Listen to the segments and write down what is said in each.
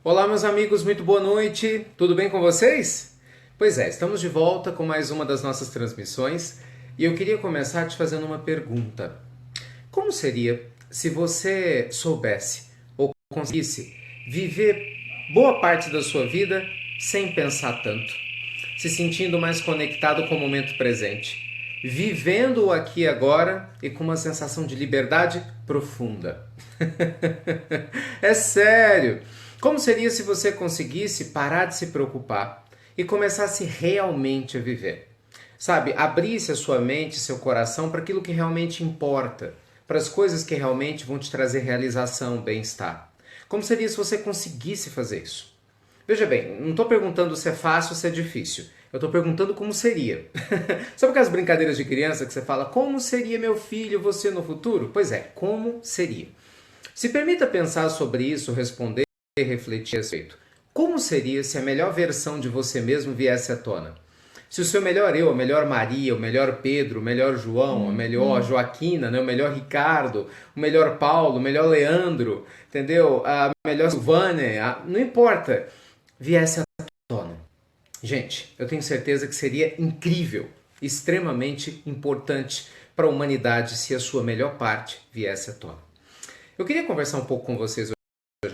Olá, meus amigos, muito boa noite. Tudo bem com vocês? Pois é, estamos de volta com mais uma das nossas transmissões e eu queria começar te fazendo uma pergunta. Como seria se você soubesse ou conseguisse viver boa parte da sua vida sem pensar tanto, se sentindo mais conectado com o momento presente, vivendo o aqui e agora e com uma sensação de liberdade profunda? É sério! Como seria se você conseguisse parar de se preocupar e começasse realmente a viver? Sabe, abrisse a sua mente, seu coração para aquilo que realmente importa, para as coisas que realmente vão te trazer realização, bem-estar. Como seria se você conseguisse fazer isso? Veja bem, não estou perguntando se é fácil ou se é difícil. Eu estou perguntando como seria. Sabe aquelas brincadeiras de criança que você fala, como seria meu filho, você no futuro? Pois é, como seria? Se permita pensar sobre isso, responder e refletir a respeito. Como seria se a melhor versão de você mesmo viesse à tona? Se o seu melhor eu, a melhor Maria, o melhor Pedro, o melhor João, a melhor Joaquina, né, o melhor Ricardo, o melhor Paulo, o melhor Leandro, entendeu? A melhor Silvânia, não importa, viesse à tona. Gente, eu tenho certeza que seria incrível, extremamente importante para a humanidade se a sua melhor parte viesse à tona. Eu queria conversar um pouco com vocês hoje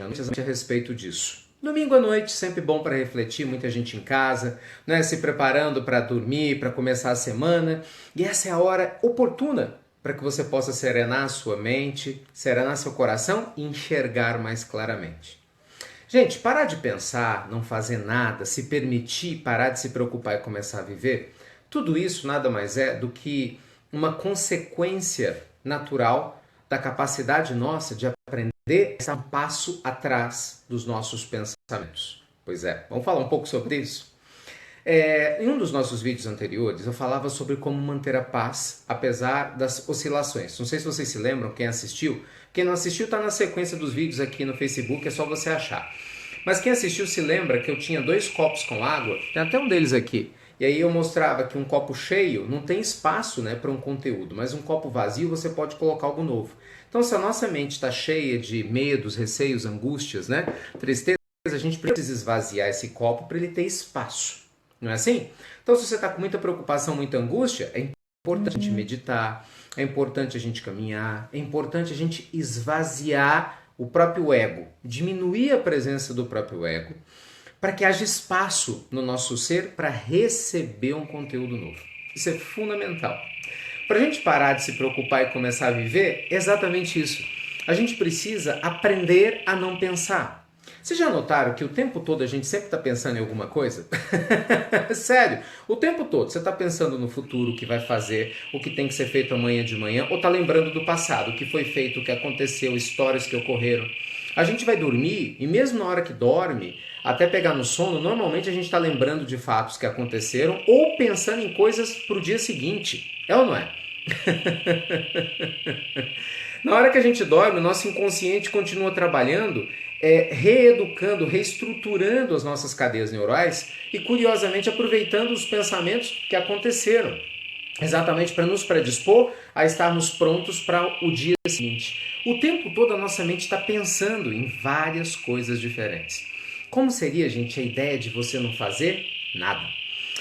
à noite a respeito disso. Domingo à noite, sempre bom para refletir, muita gente em casa, né, se preparando para dormir, para começar a semana. E essa é a hora oportuna para que você possa serenar a sua mente, serenar seu coração e enxergar mais claramente. Gente, parar de pensar, não fazer nada, se permitir parar de se preocupar e começar a viver, tudo isso nada mais é do que uma consequência natural da capacidade nossa de aprender a estar um passo atrás dos nossos pensamentos. Pois é, vamos falar um pouco sobre isso? Em um dos nossos vídeos anteriores, eu falava sobre como manter a paz apesar das oscilações. Não sei se vocês se lembram, quem assistiu. Quem não assistiu está na sequência dos vídeos aqui no Facebook, é só você achar. Mas quem assistiu se lembra que eu tinha 2 copos com água, tem até um deles aqui. E aí eu mostrava que um copo cheio não tem espaço, né, para um conteúdo, mas um copo vazio você pode colocar algo novo. Então, se a nossa mente está cheia de medos, receios, angústias, né, tristeza, a gente precisa esvaziar esse copo para ele ter espaço. Não é assim? Então, se você está com muita preocupação, muita angústia, é importante a gente meditar, é importante a gente caminhar, é importante a gente esvaziar o próprio ego, diminuir a presença do próprio ego, para que haja espaço no nosso ser para receber um conteúdo novo. Isso é fundamental. Para a gente parar de se preocupar e começar a viver, é exatamente isso. A gente precisa aprender a não pensar. Vocês já notaram que o tempo todo a gente sempre está pensando em alguma coisa? Sério, o tempo todo você está pensando no futuro, o que vai fazer, o que tem que ser feito amanhã de manhã, ou está lembrando do passado, o que foi feito, o que aconteceu, histórias que ocorreram. A gente vai dormir e mesmo na hora que dorme, até pegar no sono, normalmente a gente está lembrando de fatos que aconteceram ou pensando em coisas para o dia seguinte. É ou não é? Na hora que a gente dorme, o nosso inconsciente continua trabalhando, reeducando, reestruturando as nossas cadeias neurais e, curiosamente, aproveitando os pensamentos que aconteceram, exatamente para nos predispor a estarmos prontos para o dia seguinte. O tempo todo a nossa mente está pensando em várias coisas diferentes. Como seria, gente, a ideia de você não fazer nada?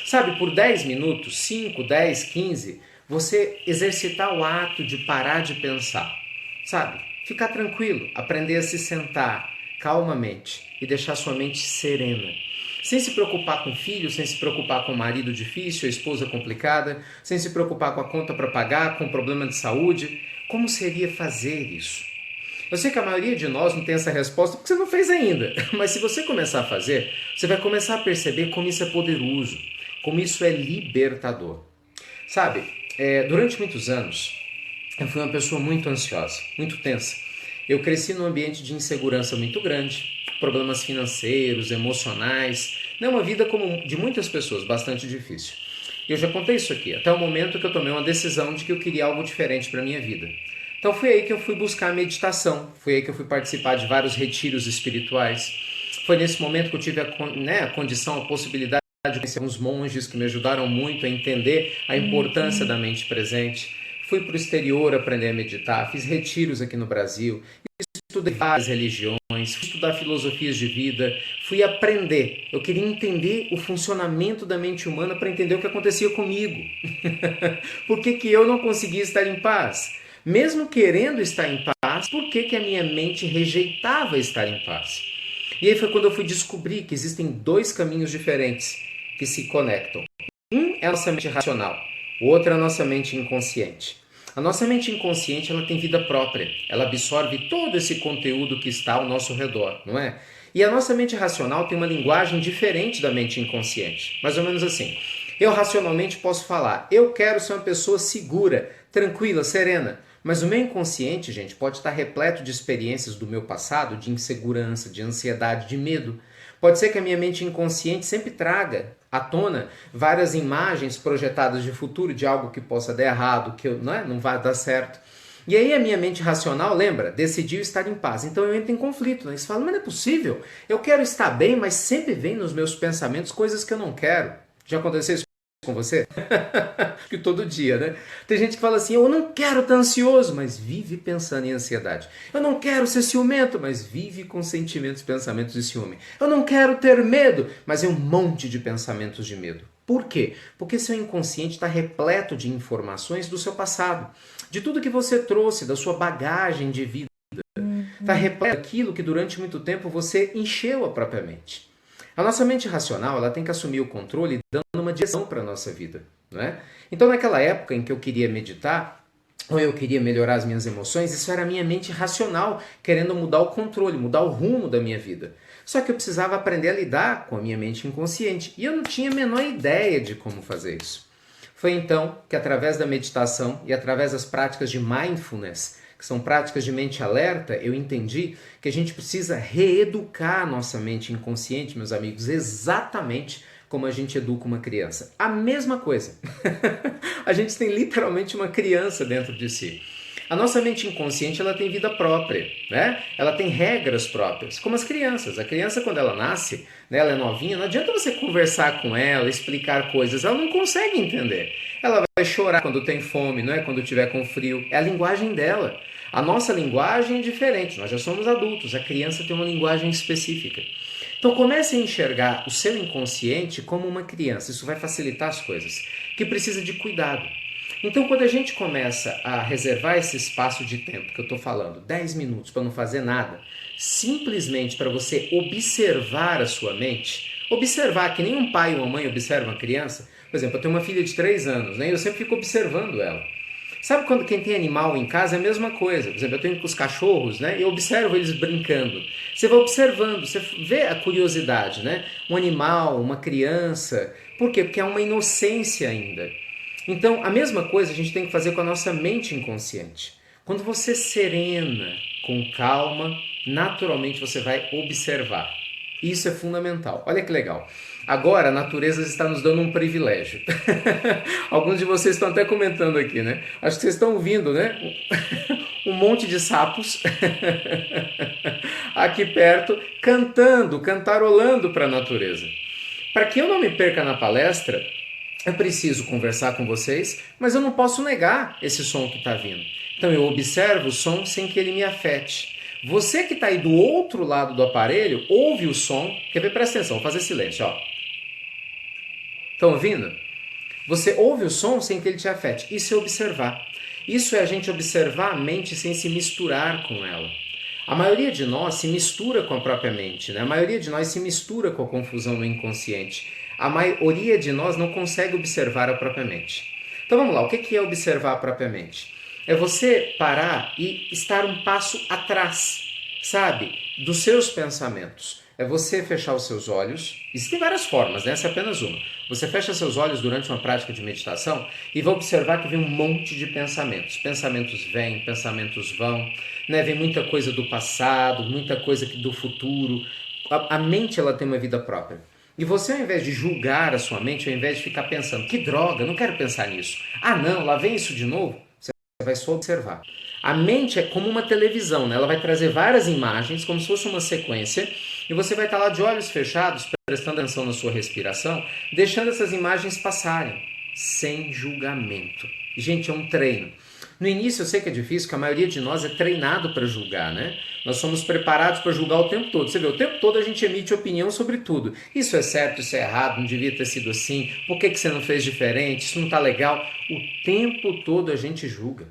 Sabe, por 10 minutos, 5, 10, 15, você exercitar o ato de parar de pensar. Sabe, ficar tranquilo, aprender a se sentar calmamente e deixar sua mente serena. Sem se preocupar com o filho, sem se preocupar com o marido difícil, a esposa complicada, sem se preocupar com a conta para pagar, com o problema de saúde. Como seria fazer isso? Eu sei que a maioria de nós não tem essa resposta porque você não fez ainda. Mas se você começar a fazer, você vai começar a perceber como isso é poderoso, como isso é libertador. Sabe, durante muitos anos, eu fui uma pessoa muito ansiosa, muito tensa. Eu cresci num ambiente de insegurança muito grande, problemas financeiros, emocionais, né? Uma vida como de muitas pessoas, bastante difícil. Eu já contei isso aqui, até o momento que eu tomei uma decisão de que eu queria algo diferente para a minha vida. Então foi aí que eu fui buscar a meditação, foi aí que eu fui participar de vários retiros espirituais. Foi nesse momento que eu tive a condição, a possibilidade de conhecer uns monges que me ajudaram muito a entender a importância da mente presente. Fui para o exterior aprender a meditar, fiz retiros aqui no Brasil, estudei várias religiões, fui estudar filosofias de vida, fui aprender. Eu queria entender o funcionamento da mente humana para entender o que acontecia comigo. Por que que eu não conseguia estar em paz? Mesmo querendo estar em paz, por que que a minha mente rejeitava estar em paz? E aí foi quando eu fui descobrir que existem dois caminhos diferentes que se conectam. Um é a nossa mente racional, o outro é a nossa mente inconsciente. A nossa mente inconsciente ela tem vida própria, ela absorve todo esse conteúdo que está ao nosso redor, não é? E a nossa mente racional tem uma linguagem diferente da mente inconsciente, mais ou menos assim. Eu racionalmente posso falar, eu quero ser uma pessoa segura, tranquila, serena. Mas o meu inconsciente, gente, pode estar repleto de experiências do meu passado, de insegurança, de ansiedade, de medo. Pode ser que a minha mente inconsciente sempre traga à tona várias imagens projetadas de futuro, de algo que possa dar errado, que não vai dar certo. E aí a minha mente racional, lembra, decidiu estar em paz. Então eu entro em conflito. Né? Você fala, mas não é possível. Eu quero estar bem, mas sempre vem nos meus pensamentos coisas que eu não quero. Já aconteceu isso com você? Que todo dia, né? Tem gente que fala assim, eu não quero estar ansioso, mas vive pensando em ansiedade. Eu não quero ser ciumento, mas vive com sentimentos, pensamentos de ciúme. Eu não quero ter medo, mas é um monte de pensamentos de medo. Por quê? Porque seu inconsciente está repleto de informações do seu passado, de tudo que você trouxe, da sua bagagem de vida. Está repleto daquilo que durante muito tempo você encheu a própria mente. A nossa mente racional ela tem que assumir o controle dando uma direção para a nossa vida. Não é? Então, naquela época em que eu queria meditar, ou eu queria melhorar as minhas emoções, isso era a minha mente racional querendo mudar o controle, mudar o rumo da minha vida. Só que eu precisava aprender a lidar com a minha mente inconsciente e eu não tinha a menor ideia de como fazer isso. Foi então que, através da meditação e através das práticas de mindfulness, que são práticas de mente alerta, eu entendi que a gente precisa reeducar a nossa mente inconsciente, meus amigos, exatamente como a gente educa uma criança. A mesma coisa. A gente tem literalmente uma criança dentro de si. A nossa mente inconsciente ela tem vida própria, né? Ela tem regras próprias, como as crianças. A criança, quando ela nasce, né, ela é novinha, não adianta você conversar com ela, explicar coisas, ela não consegue entender. Ela vai chorar quando tem fome, não é? Quando tiver com frio. É a linguagem dela. A nossa linguagem é diferente, nós já somos adultos, a criança tem uma linguagem específica. Então comece a enxergar o seu inconsciente como uma criança, isso vai facilitar as coisas, que precisa de cuidado. Então quando a gente começa a reservar esse espaço de tempo que eu estou falando, 10 minutos para não fazer nada, simplesmente para você observar a sua mente, observar que nem um pai ou uma mãe observa uma criança, por exemplo, eu tenho uma filha de 3 anos, né, e eu sempre fico observando ela. Sabe quando quem tem animal em casa é a mesma coisa? Por exemplo, eu tenho com os cachorros, né? Eu observo eles brincando. Você vai observando, você vê a curiosidade, né? Um animal, uma criança. Por quê? Porque há uma inocência ainda. Então, a mesma coisa a gente tem que fazer com a nossa mente inconsciente. Quando você serena, com calma, naturalmente você vai observar. Isso é fundamental. Olha que legal. Agora a natureza está nos dando um privilégio. Alguns de vocês estão até comentando aqui, né? Acho que vocês estão ouvindo, né? Um monte de sapos aqui perto cantando, cantarolando para a natureza. Para que eu não me perca na palestra, eu preciso conversar com vocês, mas eu não posso negar esse som que está vindo. Então eu observo o som sem que ele me afete. Você que está aí do outro lado do aparelho, ouve o som. Quer ver? Presta atenção, vou fazer silêncio. Ó. Estão ouvindo? Você ouve o som sem que ele te afete. Isso é observar. Isso é a gente observar a mente sem se misturar com ela. A maioria de nós se mistura com a própria mente, né? A maioria de nós se mistura com a confusão no inconsciente. A maioria de nós não consegue observar a própria mente. Então vamos lá, o que é observar a própria mente? É você parar e estar um passo atrás, sabe? Dos seus pensamentos. É você fechar os seus olhos. Existem várias formas, né? Essa é apenas uma. Você fecha seus olhos durante uma prática de meditação e vai observar que vem um monte de pensamentos. Pensamentos vêm, pensamentos vão, né? Vem muita coisa do passado, muita coisa do futuro. A mente ela tem uma vida própria. E você, ao invés de julgar a sua mente, ao invés de ficar pensando, que droga, não quero pensar nisso. Ah não, lá vem isso de novo. Você vai só observar. A mente é como uma televisão, né? Ela vai trazer várias imagens, como se fosse uma sequência, e você vai estar lá de olhos fechados, prestando atenção na sua respiração, deixando essas imagens passarem, sem julgamento. Gente, é um treino. No início eu sei que é difícil, porque a maioria de nós é treinado para julgar, né? Nós somos preparados para julgar o tempo todo. Você vê, o tempo todo a gente emite opinião sobre tudo. Isso é certo, isso é errado, não devia ter sido assim. Por que você não fez diferente? Isso não está legal. O tempo todo a gente julga.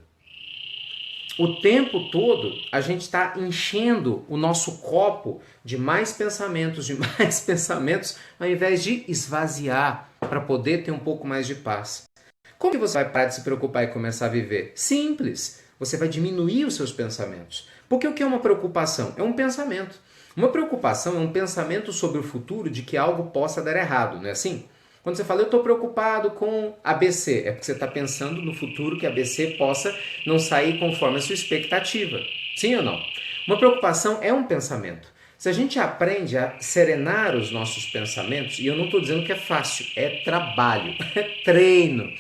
O tempo todo a gente está enchendo o nosso copo de mais pensamentos, ao invés de esvaziar para poder ter um pouco mais de paz. Como que você vai parar de se preocupar e começar a viver? Simples. Você vai diminuir os seus pensamentos. Porque o que é uma preocupação? É um pensamento. Uma preocupação é um pensamento sobre o futuro de que algo possa dar errado, não é assim? Quando você fala, eu estou preocupado com ABC, é porque você está pensando no futuro que ABC possa não sair conforme a sua expectativa. Sim ou não? Uma preocupação é um pensamento. Se a gente aprende a serenar os nossos pensamentos, e eu não estou dizendo que é fácil, é trabalho, é treino.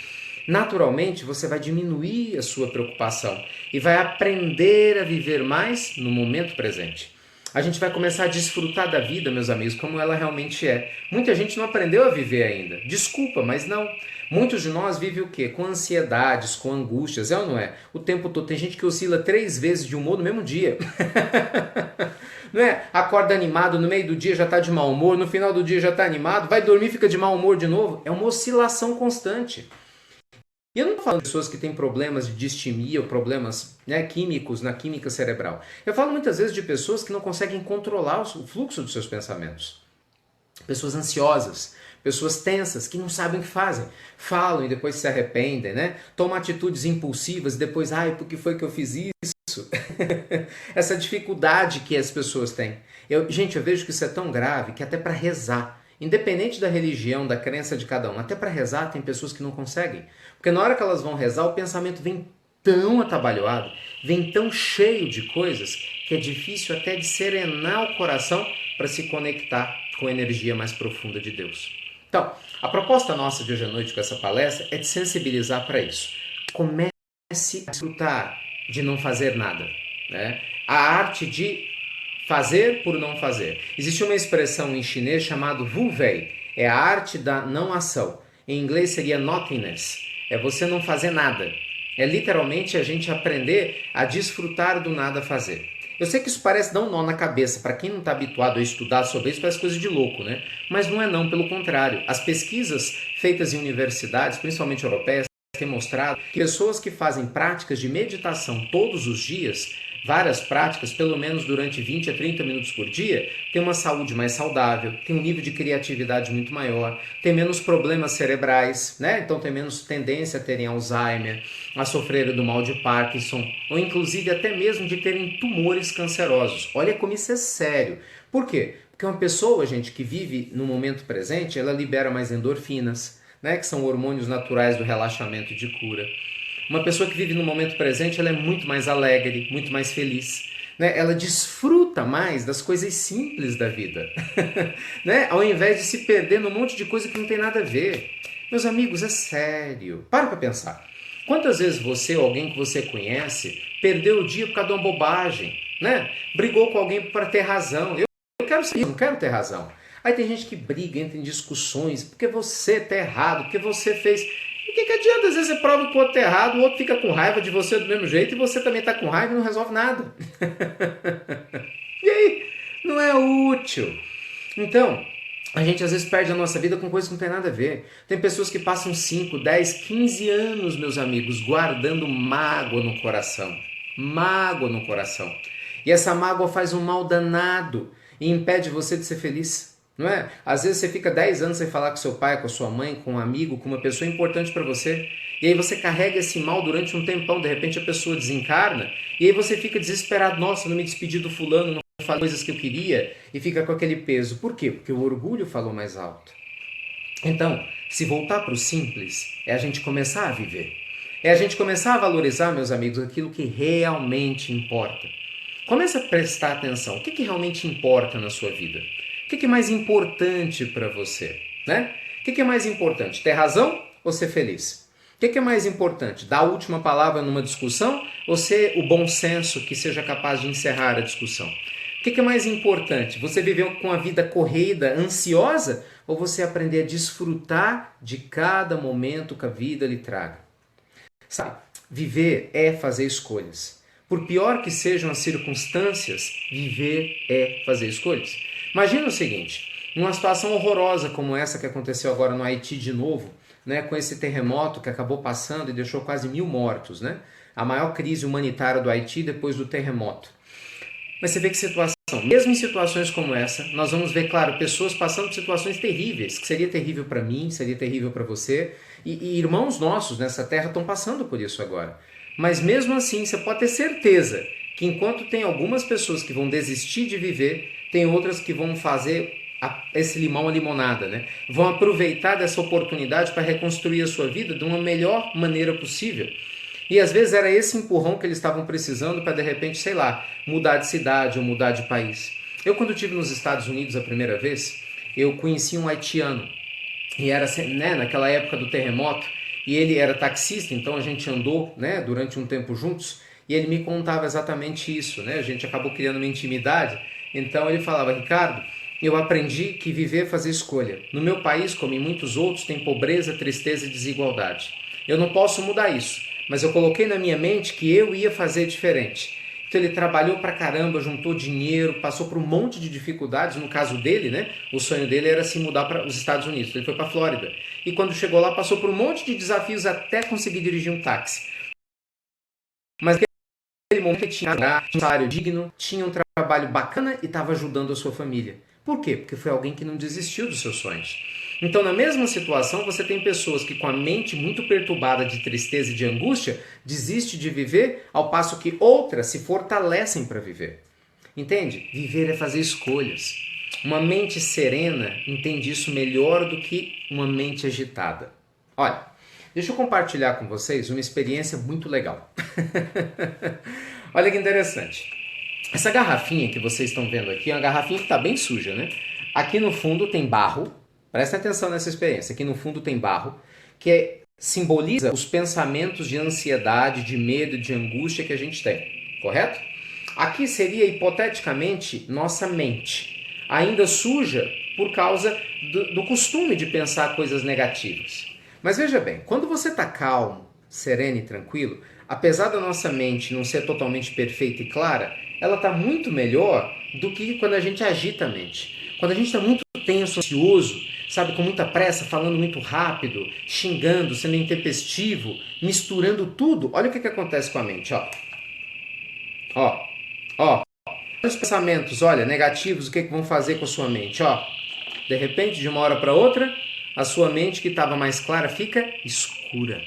Naturalmente, você vai diminuir a sua preocupação e vai aprender a viver mais no momento presente. A gente vai começar a desfrutar da vida, meus amigos, como ela realmente é. Muita gente não aprendeu a viver ainda. Desculpa, mas não. Muitos de nós vivem o quê? Com ansiedades, com angústias, é ou não é? O tempo todo. Tem gente que oscila 3 vezes de humor no mesmo dia. Não é? Acorda animado, no meio do dia já está de mau humor, no final do dia já está animado, vai dormir, fica de mau humor de novo. É uma oscilação constante. E eu não estou falando de pessoas que têm problemas de distimia ou problemas, né, químicos na química cerebral. Eu falo muitas vezes de pessoas que não conseguem controlar o fluxo dos seus pensamentos. Pessoas ansiosas, pessoas tensas, que não sabem o que fazem. Falam e depois se arrependem, né? Tomam atitudes impulsivas e depois, ai, por que foi que eu fiz isso? Essa dificuldade que as pessoas têm. Gente, eu vejo que isso é tão grave que até para rezar, independente da religião, da crença de cada um, até para rezar tem pessoas que não conseguem. Porque na hora que elas vão rezar, o pensamento vem tão atabalhoado, vem tão cheio de coisas, que é difícil até de serenar o coração para se conectar com a energia mais profunda de Deus. Então, a proposta nossa de hoje à noite com essa palestra é de sensibilizar para isso. Comece a desfrutar de não fazer nada, né? A arte de fazer por não fazer. Existe uma expressão em chinês chamada Wu Wei, é a arte da não ação. Em inglês seria nothingness, é você não fazer nada. É literalmente a gente aprender a desfrutar do nada fazer. Eu sei que isso parece dar um nó na cabeça, para quem não está habituado a estudar sobre isso, parece coisa de louco, né? Mas não é não, pelo contrário. As pesquisas feitas em universidades, principalmente europeias, têm mostrado que pessoas que fazem práticas de meditação todos os dias, várias práticas, pelo menos durante 20 a 30 minutos por dia, têm uma saúde mais saudável, têm um nível de criatividade muito maior, têm menos problemas cerebrais, né? Então tem menos tendência a terem Alzheimer, a sofrerem do mal de Parkinson, ou inclusive até mesmo de terem tumores cancerosos. Olha como isso é sério. Por quê? Porque uma pessoa, gente, que vive no momento presente, ela libera mais endorfinas, né? Que são hormônios naturais do relaxamento e de cura. Uma pessoa que vive no momento presente, ela é muito mais alegre, muito mais feliz. Né? Ela desfruta mais das coisas simples da vida. Né? Ao invés de se perder num monte de coisa que não tem nada a ver. Meus amigos, é sério. Para pensar. Quantas vezes você ou alguém que você conhece perdeu o dia por causa de uma bobagem? Né? Brigou com alguém para ter razão. Eu quero ser isso, não quero ter razão. Aí tem gente que briga, entra em discussões, porque você está errado, porque você fez... O que adianta? Às vezes você prova que o outro está errado, o outro fica com raiva de você do mesmo jeito e você também está com raiva e não resolve nada. E aí? Não é útil. Então, a gente às vezes perde a nossa vida com coisas que não tem nada a ver. Tem pessoas que passam 5, 10, 15 anos, meus amigos, guardando mágoa no coração. Mágoa no coração. E essa mágoa faz um mal danado e impede você de ser feliz. Não é? Às vezes você fica 10 anos sem falar com seu pai, com a sua mãe, com um amigo, com uma pessoa importante para você. E aí você carrega esse mal durante um tempão, de repente a pessoa desencarna, e aí você fica desesperado, nossa, não me despedi do fulano, não falei coisas que eu queria, e fica com aquele peso. Por quê? Porque o orgulho falou mais alto. Então, se voltar para o simples, é a gente começar a viver. É a gente começar a valorizar, meus amigos, aquilo que realmente importa. Comece a prestar atenção. O que realmente importa na sua vida? O que é mais importante para você? Né? O que é mais importante? Ter razão ou ser feliz? O que é mais importante? Dar a última palavra numa discussão ou ser o bom senso que seja capaz de encerrar a discussão? O que é mais importante? Você viver com a vida corrida, ansiosa, ou você aprender a desfrutar de cada momento que a vida lhe traga? Sabe, Viver é fazer escolhas. Por pior que sejam as circunstâncias, viver é fazer escolhas. Imagina o seguinte, numa situação horrorosa como essa que aconteceu agora no Haiti de novo, né, com esse terremoto que acabou passando e deixou quase 1.000 mortos, né? A maior crise humanitária do Haiti depois do terremoto. Mas você vê que situação, mesmo em situações como essa, nós vamos ver, claro, pessoas passando por situações terríveis, que seria terrível para mim, seria terrível para você, e irmãos nossos nessa terra estão passando por isso agora. Mas mesmo assim, você pode ter certeza que enquanto tem algumas pessoas que vão desistir de viver, tem outras que vão fazer esse limão a limonada, né? Vão aproveitar dessa oportunidade para reconstruir a sua vida de uma melhor maneira possível. E às vezes era esse empurrão que eles estavam precisando para de repente, sei lá, mudar de cidade ou mudar de país. Eu quando estive nos Estados Unidos a primeira vez, eu conheci um haitiano. E era, né, naquela época do terremoto, e ele era taxista, então a gente andou, né, durante um tempo juntos, e ele me contava exatamente isso, né? A gente acabou criando uma intimidade. Então ele falava: Ricardo, eu aprendi que viver é fazer escolha. No meu país, como em muitos outros, tem pobreza, tristeza e desigualdade. Eu não posso mudar isso, mas eu coloquei na minha mente que eu ia fazer diferente. Então ele trabalhou pra caramba, juntou dinheiro, passou por um monte de dificuldades. No caso dele, né, o sonho dele era se mudar para os Estados Unidos. Ele foi para a Flórida. E quando chegou lá, passou por um monte de desafios até conseguir dirigir um táxi. Mas naquele momento ele tinha um salário digno, tinha um trabalho bacana e estava ajudando a sua família. Por quê? Porque foi alguém que não desistiu dos seus sonhos. Então, na mesma situação, você tem pessoas que com a mente muito perturbada de tristeza e de angústia, desistem de viver, ao passo que outras se fortalecem para viver. Entende? Viver é fazer escolhas. Uma mente serena entende isso melhor do que uma mente agitada. Olha, deixa eu compartilhar com vocês uma experiência muito legal. Olha que interessante. Essa garrafinha que vocês estão vendo aqui é uma garrafinha que está bem suja, né? Aqui no fundo tem barro. Presta atenção nessa experiência. Aqui no fundo tem barro, que simboliza os pensamentos de ansiedade, de medo, de angústia que a gente tem. Correto? Aqui seria, hipoteticamente, nossa mente. Ainda suja por causa do costume de pensar coisas negativas. Mas veja bem, quando você está calmo, sereno e tranquilo, apesar da nossa mente não ser totalmente perfeita e clara, ela está muito melhor do que quando a gente agita a mente. Quando a gente está muito tenso, ansioso, sabe, com muita pressa, falando muito rápido, xingando, sendo intempestivo, misturando tudo, olha o que acontece com a mente, ó. Ó. Os pensamentos, olha, negativos, o que vão fazer com a sua mente, ó. De repente, de uma hora para outra, a sua mente que estava mais clara fica escura.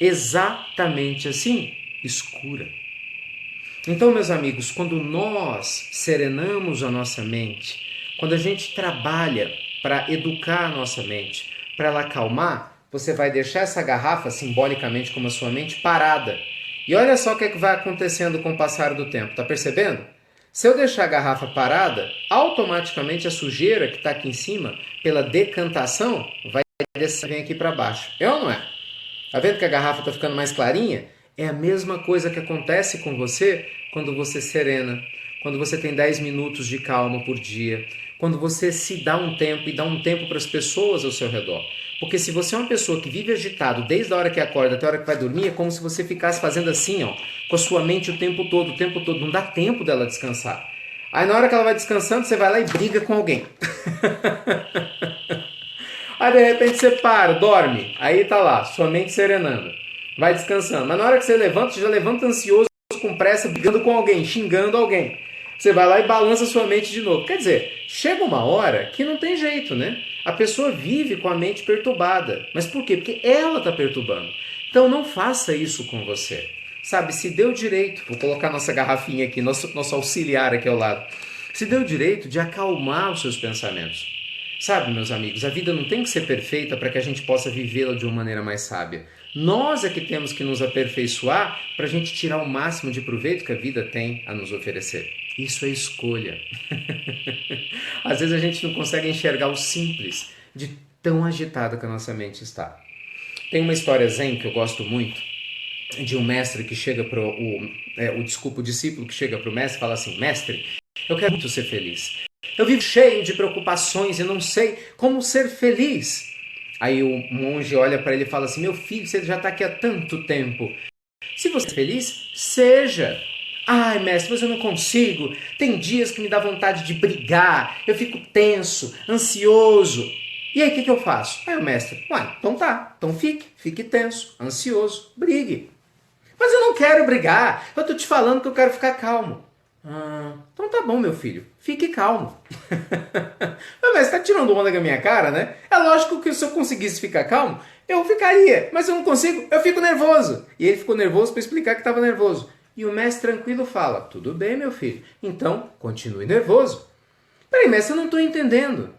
Exatamente assim, escura. Então, meus amigos, quando nós serenamos a nossa mente, quando a gente trabalha para educar a nossa mente, para ela acalmar, você vai deixar essa garrafa, simbolicamente como a sua mente, parada. E olha só o que vai acontecendo com o passar do tempo, tá percebendo? Se eu deixar a garrafa parada, automaticamente a sujeira que está aqui em cima, pela decantação, vai descer e vem aqui para baixo. É ou não é? Tá vendo que a garrafa está ficando mais clarinha? É a mesma coisa que acontece com você quando você serena, quando você tem 10 minutos de calma por dia, quando você se dá um tempo e dá um tempo para as pessoas ao seu redor. Porque se você é uma pessoa que vive agitado desde a hora que acorda até a hora que vai dormir, é como se você ficasse fazendo assim, ó, com a sua mente o tempo todo, não dá tempo dela descansar. Aí na hora que ela vai descansando, você vai lá e briga com alguém. Aí de repente você para, dorme, aí tá lá, sua mente serenando, vai descansando. Mas na hora que você levanta, você já levanta ansioso, com pressa, brigando com alguém, xingando alguém. Você vai lá e balança sua mente de novo. Quer dizer, chega uma hora que não tem jeito, né? A pessoa vive com a mente perturbada. Mas por quê? Porque ela está perturbando. Então não faça isso com você. Sabe, se deu direito, vou colocar nossa garrafinha aqui, nosso auxiliar aqui ao lado. Se deu direito de acalmar os seus pensamentos. Sabe, meus amigos, a vida não tem que ser perfeita para que a gente possa vivê-la de uma maneira mais sábia. Nós é que temos que nos aperfeiçoar para a gente tirar o máximo de proveito que a vida tem a nos oferecer. Isso é escolha. Às vezes a gente não consegue enxergar o simples de tão agitada que a nossa mente está. Tem uma história zen que eu gosto muito, de um mestre que chega para o discípulo que chega para o mestre e fala assim: mestre, eu quero muito ser feliz. Eu vivo cheio de preocupações e não sei como ser feliz. Aí o monge olha para ele e fala assim: meu filho, você já está aqui há tanto tempo. Se você é feliz, seja. Ai, mestre, mas eu não consigo. Tem dias que me dá vontade de brigar. Eu fico tenso, ansioso. E aí, o que eu faço? Aí o mestre, uai, então tá. Então fique tenso, ansioso, brigue. Mas eu não quero brigar. Eu tô te falando que eu quero ficar calmo. Então tá bom, meu filho. Fique calmo. Mas você tá tirando onda com a minha cara, né? É lógico que se eu conseguisse ficar calmo, eu ficaria. Mas eu não consigo, eu fico nervoso. E ele ficou nervoso para explicar que estava nervoso. E o mestre tranquilo fala, tudo bem, meu filho. Então, continue nervoso. Peraí, mestre, eu não estou entendendo.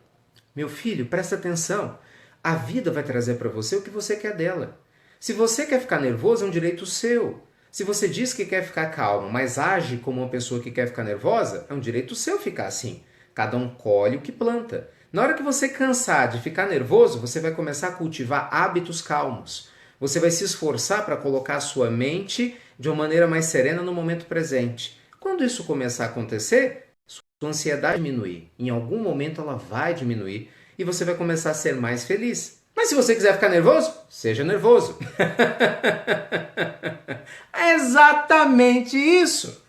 Meu filho, presta atenção. A vida vai trazer para você o que você quer dela. Se você quer ficar nervoso, é um direito seu. Se você diz que quer ficar calmo, mas age como uma pessoa que quer ficar nervosa, é um direito seu ficar assim. Cada um colhe o que planta. Na hora que você cansar de ficar nervoso, você vai começar a cultivar hábitos calmos. Você vai se esforçar para colocar a sua mente de uma maneira mais serena no momento presente. Quando isso começar a acontecer, sua ansiedade vai diminuir. Em algum momento ela vai diminuir e você vai começar a ser mais feliz. Mas se você quiser ficar nervoso, seja nervoso. É exatamente isso.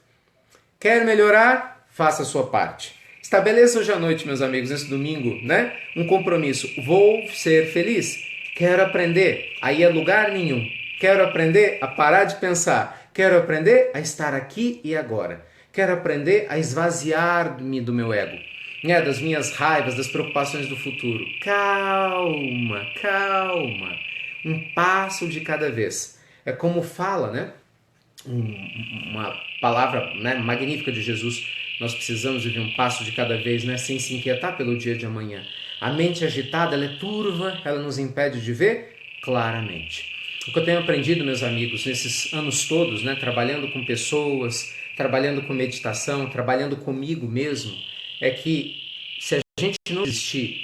Quer melhorar? Faça a sua parte. Estabeleça hoje à noite, meus amigos, nesse domingo, né? Um compromisso. Vou ser feliz. Quero aprender a ir a lugar nenhum. Quero aprender a parar de pensar. Quero aprender a estar aqui e agora. Quero aprender a esvaziar-me do meu ego, né? Das minhas raivas, das preocupações do futuro. Calma, calma. Um passo de cada vez. É como fala, né? Uma palavra, né, magnífica de Jesus. Nós precisamos viver um passo de cada vez, né, sem se inquietar pelo dia de amanhã. A mente agitada, ela é turva, ela nos impede de ver claramente. O que eu tenho aprendido, meus amigos, nesses anos todos, né, trabalhando com pessoas, trabalhando com meditação, trabalhando comigo mesmo, é que se a gente não desistir,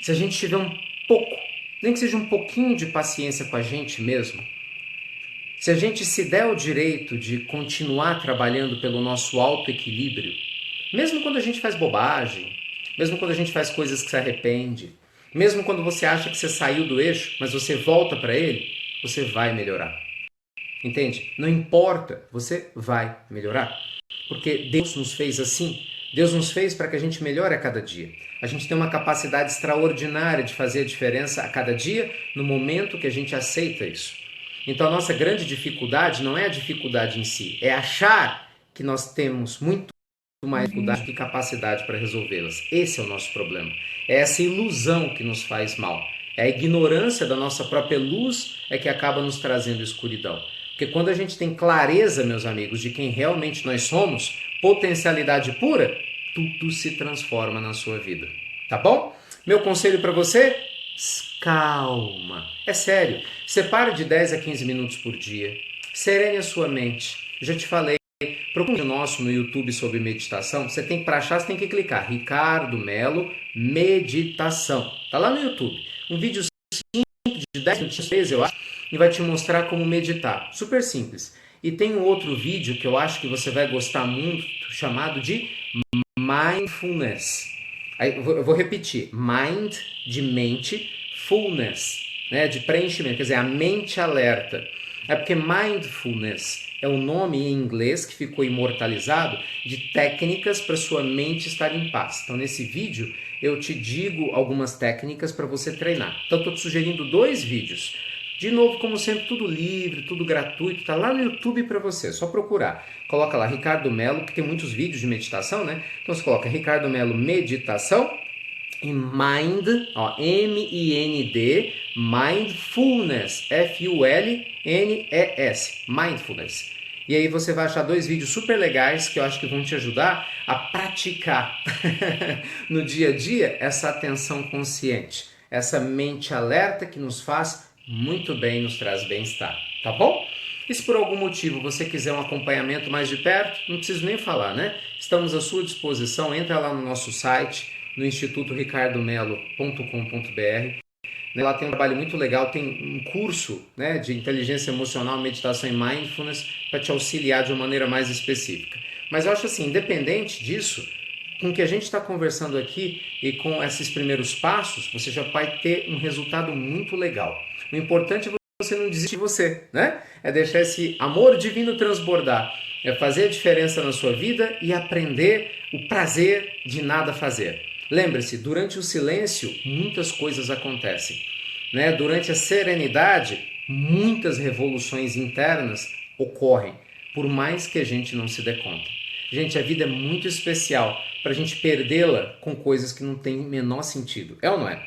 se a gente tiver um pouco, nem que seja um pouquinho de paciência com a gente mesmo, se a gente se der o direito de continuar trabalhando pelo nosso autoequilíbrio, mesmo quando a gente faz bobagem, mesmo quando a gente faz coisas que se arrepende, mesmo quando você acha que você saiu do eixo, mas você volta para ele, você vai melhorar. Entende? Não importa, você vai melhorar. Porque Deus nos fez assim. Deus nos fez para que a gente melhore a cada dia. A gente tem uma capacidade extraordinária de fazer a diferença a cada dia, no momento que a gente aceita isso. Então a nossa grande dificuldade não é a dificuldade em si, é achar que nós temos muito mais dificuldade do que capacidade para resolvê-las. Esse é o nosso problema. É essa ilusão que nos faz mal. É a ignorância da nossa própria luz é que acaba nos trazendo escuridão. Porque quando a gente tem clareza, meus amigos, de quem realmente nós somos, potencialidade pura, tudo se transforma na sua vida. Tá bom? Meu conselho para você? Calma. É sério. Separe de 10 a 15 minutos por dia. Serene a sua mente. Já te falei. Procure o nosso no YouTube sobre meditação. Você tem para achar, você tem que clicar Ricardo Melo Meditação. Tá lá no YouTube. Um vídeo simples de 10 minutos, eu acho, e vai te mostrar como meditar. Super simples. E tem um outro vídeo que eu acho que você vai gostar muito, chamado de Mindfulness. Aí, eu vou repetir. Mind, de mente, fullness, né, de preenchimento, quer dizer, a mente alerta. É porque mindfulness é o nome em inglês que ficou imortalizado de técnicas para sua mente estar em paz. Então, nesse vídeo, eu te digo algumas técnicas para você treinar. Então, estou te sugerindo 2 vídeos. De novo, como sempre, tudo livre, tudo gratuito, tá lá no YouTube para você, é só procurar. Coloca lá Ricardo Melo, que tem muitos vídeos de meditação, né? Então você coloca Ricardo Melo Meditação e Mind, ó, M-I-N-D, Mindfulness, F-U-L-N-E-S, Mindfulness. E aí você vai achar 2 vídeos super legais que eu acho que vão te ajudar a praticar no dia a dia essa atenção consciente, essa mente alerta que nos faz muito bem, nos traz bem-estar, tá bom? E se por algum motivo você quiser um acompanhamento mais de perto, não preciso nem falar, né? Estamos à sua disposição, entra lá no nosso site, no institutoricardomelo.com.br. Lá tem um trabalho muito legal, tem um curso, né, de inteligência emocional, meditação e mindfulness para te auxiliar de uma maneira mais específica. Mas eu acho assim, independente disso, com o que a gente está conversando aqui e com esses primeiros passos, você já vai ter um resultado muito legal. O importante é você não desistir de você, né? É deixar esse amor divino transbordar, é fazer a diferença na sua vida e aprender o prazer de nada fazer. Lembre-se, durante o silêncio, muitas coisas acontecem, né? Durante a serenidade, muitas revoluções internas ocorrem, por mais que a gente não se dê conta. Gente, a vida é muito especial para a gente perdê-la com coisas que não têm o menor sentido. É ou não é?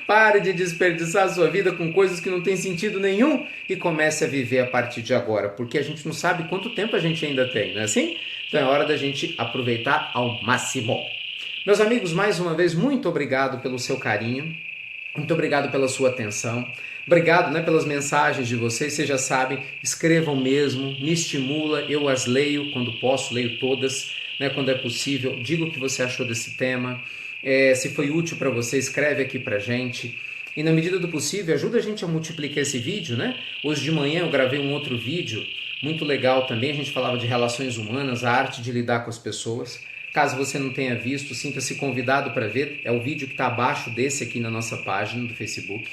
Pare de desperdiçar a sua vida com coisas que não têm sentido nenhum e comece a viver a partir de agora, porque a gente não sabe quanto tempo a gente ainda tem, não é assim? Então é hora da gente aproveitar ao máximo. Meus amigos, mais uma vez, muito obrigado pelo seu carinho, muito obrigado pela sua atenção. Obrigado, né, pelas mensagens de vocês, vocês já sabem, escrevam mesmo, me estimula, eu as leio quando posso, leio todas, né, quando é possível. Diga o que você achou desse tema, se foi útil para você, escreve aqui pra gente. E na medida do possível, ajuda a gente a multiplicar esse vídeo, né? Hoje de manhã eu gravei um outro vídeo, muito legal também, a gente falava de relações humanas, a arte de lidar com as pessoas. Caso você não tenha visto, sinta-se convidado para ver, é o vídeo que está abaixo desse aqui na nossa página do Facebook.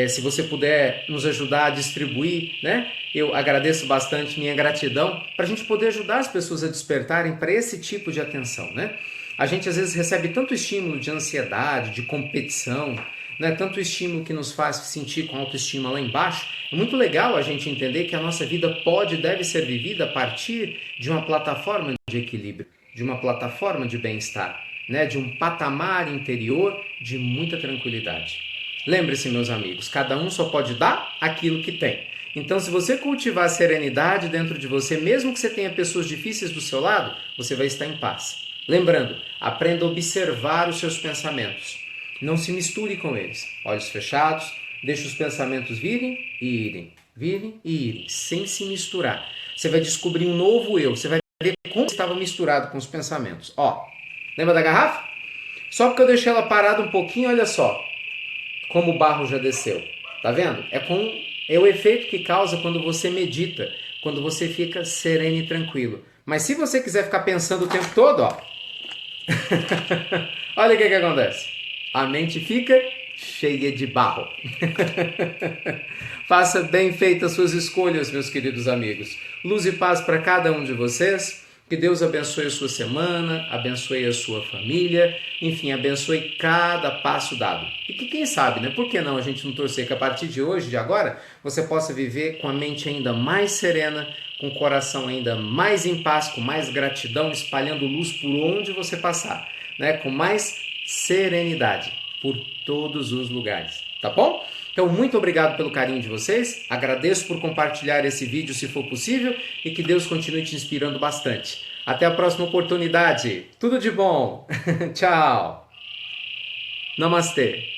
Se você puder nos ajudar a distribuir, né? Eu agradeço bastante, minha gratidão, para a gente poder ajudar as pessoas a despertarem para esse tipo de atenção, né? A gente às vezes recebe tanto estímulo de ansiedade, de competição, né? Tanto estímulo que nos faz sentir com autoestima lá embaixo. É muito legal a gente entender que a nossa vida pode e deve ser vivida a partir de uma plataforma de equilíbrio, de uma plataforma de bem-estar, né? De um patamar interior de muita tranquilidade. Lembre-se, meus amigos, cada um só pode dar aquilo que tem. Então, se você cultivar a serenidade dentro de você, mesmo que você tenha pessoas difíceis do seu lado, você vai estar em paz. Lembrando, aprenda a observar os seus pensamentos. Não se misture com eles. Olhos fechados, deixe os pensamentos virem e irem, virem e irem, sem se misturar. Você vai descobrir um novo eu, você vai ver como estava misturado com os pensamentos. Ó, lembra da garrafa? Só porque eu deixei ela parada um pouquinho, olha só como o barro já desceu. Tá vendo? É o efeito que causa quando você medita, quando você fica sereno e tranquilo. Mas se você quiser ficar pensando o tempo todo, ó, olha o que acontece. A mente fica cheia de barro. Faça bem feitas suas escolhas, meus queridos amigos. Luz e paz para cada um de vocês. Que Deus abençoe a sua semana, abençoe a sua família, enfim, abençoe cada passo dado. E que quem sabe, né? Por que não a gente não torcer que a partir de hoje, de agora, você possa viver com a mente ainda mais serena, com o coração ainda mais em paz, com mais gratidão, espalhando luz por onde você passar, né? Com mais serenidade por todos os lugares, tá bom? Então, muito obrigado pelo carinho de vocês, agradeço por compartilhar esse vídeo se for possível e que Deus continue te inspirando bastante. Até a próxima oportunidade. Tudo de bom. Tchau. Namastê.